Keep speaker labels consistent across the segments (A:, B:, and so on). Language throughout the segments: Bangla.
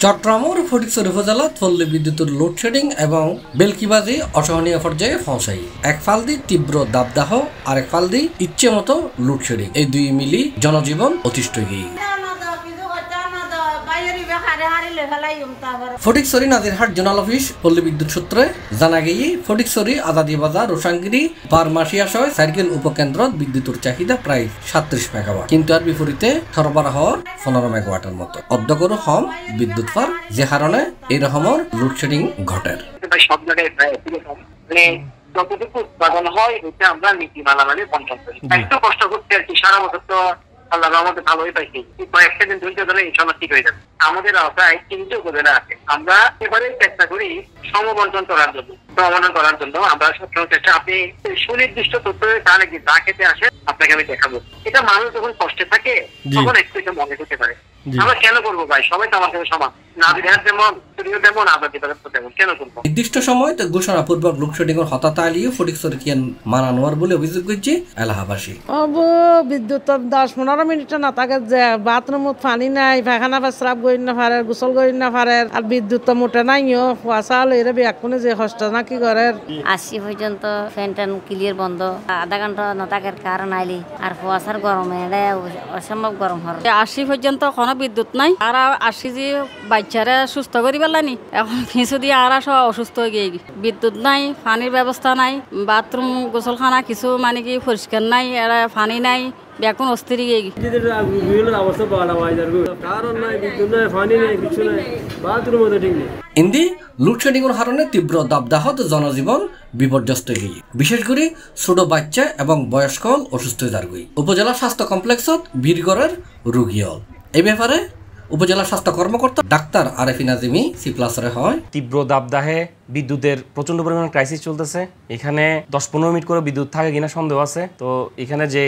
A: চট্টগ্রামের ফটিকছড়ি উপজেলা পল্লী বিদ্যুতের লোডশেডিং এবং বেলকিবাজি অসহনীয় পর্যায়ে পৌঁছায়। এক ফালদি তীব্র দাবদাহ আর এক ফালদি ইচ্ছে মতো লোডশেডিং, এই দুই মিলি জনজীবন অতিষ্ঠ গিয়ে। ফটিকছড়ি নাজিরহাট জোনাল অফিস পল্লী বিদ্যুৎ সূত্রে জানা গিয়ে ফটিকছড়ি আজাদি বাজার রোসাঙ্গিরি বারমাসিয়া সহ সার্কেল উপকেন্দ্র বিদ্যুতের চাহিদা প্রায় 37 মেগাওয়াট, কিন্তু আর বিপরীতে সরবরাহ 15 মেগাওয়াটের মতো অর্ধকরু কম বিদ্যুৎ পার, যে কারণে এই রকমের লোডশেডিং ঘটে।
B: সব জায়গায় যতটুকু উৎপাদন হয় এটা আমরা নীতিমালা মানে বন্টন করি। একটু কষ্ট করতে আর কি, সারা বছর তো আল্লাহ আমাদের ভালোই পাইছি, কয়েকটা দিন ধৈর্য ধরে ইনশাল্লাহ ঠিক হয়ে যাবে। আমাদের আওতায় 3টে উপজেলা আছে, আমরা এবারে চেষ্টা করি সমবন্টন করার জন্য, সমাধান করার জন্য আমরা সবসময় চেষ্টা। আপনি সুনির্দিষ্ট তথ্য তাহলে কি যা খেতে আসে আপনাকে আমি দেখাবো। এটা মানুষ যখন কষ্টে থাকে তখন একটু এটা মনে হতে পারে, আমরা কেন করবো ভাই, সবাই তো আমার সাথে সমান, নাজিরহাট যেমন তুমিও তেমন আজাদি তেমন, কেন করবো।
A: নির্দিষ্ট সময় ঘোষণাপূর্বক লোডশেডিং এর হতাতা আলিয়ে ফটিকছড়ি কিয়ান মানা নোয়ার বলে অভিযোগ করছে এলাহাবাসী।
C: বিদ্যুৎ 10-15 মিনিট না থাকে, যে বাথরুমত পানি নাই, পায়খানা প্রস্রাব করি না পারে, গোসল করি না পারে, আর বিদ্যুৎ তো মোটে নাইও, কুয়াশা হলে এরা বেকুনে যে কষ্ট না কি করে।
D: 80 পর্যন্ত ফ্যান ট্যান ক্লিয়ার বন্ধ, আধা ঘন্টা না থাকার কারণ আইলি, আর কুয়াশার গরমে অসম্ভব গরম হয়। 80 পর্যন্ত কোনো বিদ্যুৎ নাই, আর 80 যে বাচ্চারা সুস্থ করি পেলানি, এখন কিছু দিয়ে আর সব অসুস্থ হয়ে গিয়ে। বিদ্যুৎ নাই, পানির ব্যবস্থা নাই, বাথরুম গোসলখানা কিছু মানে কি পরিষ্কার নাই, এরা পানি নাই, বেকুন অস্থির গিয়ে
A: ইন্দি লোডশেডিং এর কারণে তীব্র দাবদাহত জনজীবন বিপর্যস্ত গিয়ে, বিশেষ করে ছোট বাচ্চা এবং বয়স্ক অসুস্থ হয়ে যার গই। উপজেলা স্বাস্থ্য কমপ্লেক্সত ভিড় রোগী হল। এই ব্যাপারে উপজেলা স্বাস্থ্য কর্মকর্তা ডাক্তার আরেফিন আজিমি সি+রে হয়।
E: তীব্র দাবদাহে বিদ্যুতের প্রচন্ড পরিমাণ ক্রাইসিস চলতেছে। এখানে 10-15 মিনিট করে বিদ্যুৎ থাকে কিনা সন্দেহ আছে। তো এখানে যে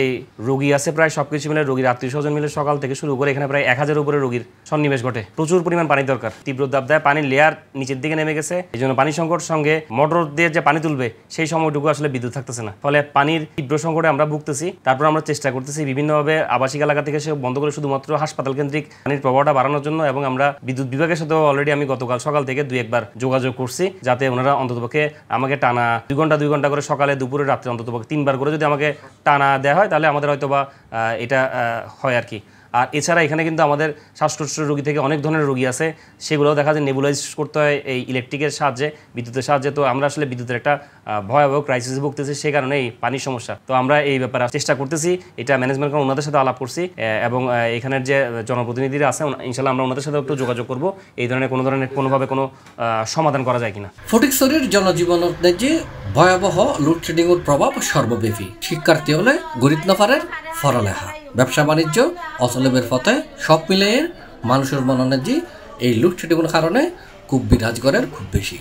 E: রোগী আছে প্রায় সবকিছু মিলে, রোগীর আত্মীয় স্বজন মিলে সকাল থেকে শুরু করে এখানে প্রায় 1000-এর উপরে রোগীর সন্নিবেশ ঘটে। প্রচুর পরিমাণ পানি দরকার। তীব্র দাবদাহে পানির লেয়ার নিচের দিকে নেমে গেছে, এই জন্য পানি সংকট সঙ্গে মোটর দিয়ে যে পানি তুলবে সেই সময়টুকু আসলে বিদ্যুৎ থাকতেছে না, ফলে পানির তীব্র সংকটে আমরা ভুগতেছি। তারপর আমরা চেষ্টা করতেছি বিভিন্নভাবে আবাসিক এলাকা থেকে সে বন্ধ করে শুধুমাত্র হাসপাতাল কেন্দ্রিক পানির প্রবাহটা বাড়ানোর জন্য, এবং আমরা বিদ্যুৎ বিভাগের সাথে অলরেডি আমি গতকাল সকাল থেকে 2-1 বার যোগাযোগ করছি, যাতে ওনারা অন্ততপক্ষে আমাকে টানা 2 ঘন্টা করে সকালে দুপুরে রাত্রে অন্ততপক্ষে 3 বার করে যদি আমাকে টানা দেওয়া হয় তাহলে আমাদের হয়তো বা এটা হয় আর কি। আর এছাড়া এখানে কিন্তু আমাদের শ্বাসকষ্ট রোগী থেকে অনেক ধরনের রোগী আছে, সেগুলোও দেখা যায় নেবুলাইজ করতে হয় এই ইলেকট্রিকের সাহায্যে, বিদ্যুতের সাহায্যে। তো আমরা আসলে বিদ্যুতের একটা ভয়াবহ ক্রাইসিসে ভুগতেছি, সেই কারণে এই পানির সমস্যা। তো আমরা এই ব্যাপারে চেষ্টা করতেছি, এটা ম্যানেজমেন্ট ওনাদের সাথে আলাপ করছি, এবং এখানের যে জনপ্রতিনিধিরা আছে ইনশাল্লাহ আমরা ওনাদের সাথে একটু যোগাযোগ করব, এই ধরনের কোনোভাবে কোনো সমাধান করা যায় কিনা।
A: ফটিকছড়ির জনজীবনের যে ভয়াবহ লোডশেডিং এর প্রভাব সর্বব্যাপী। শিক্ষার্থী হলে গরিব নফারের পড়ালেখা, ব্যবসা বাণিজ্য অচলের পথে, সব মিলিয়ে মানুষের মননে যে এই লোডশেডিং এর কারণে খুব বিরাজ করার খুব বেশি।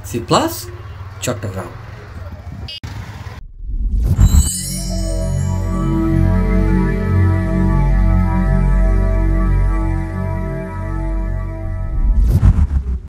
A: সি+, চট্টগ্রাম।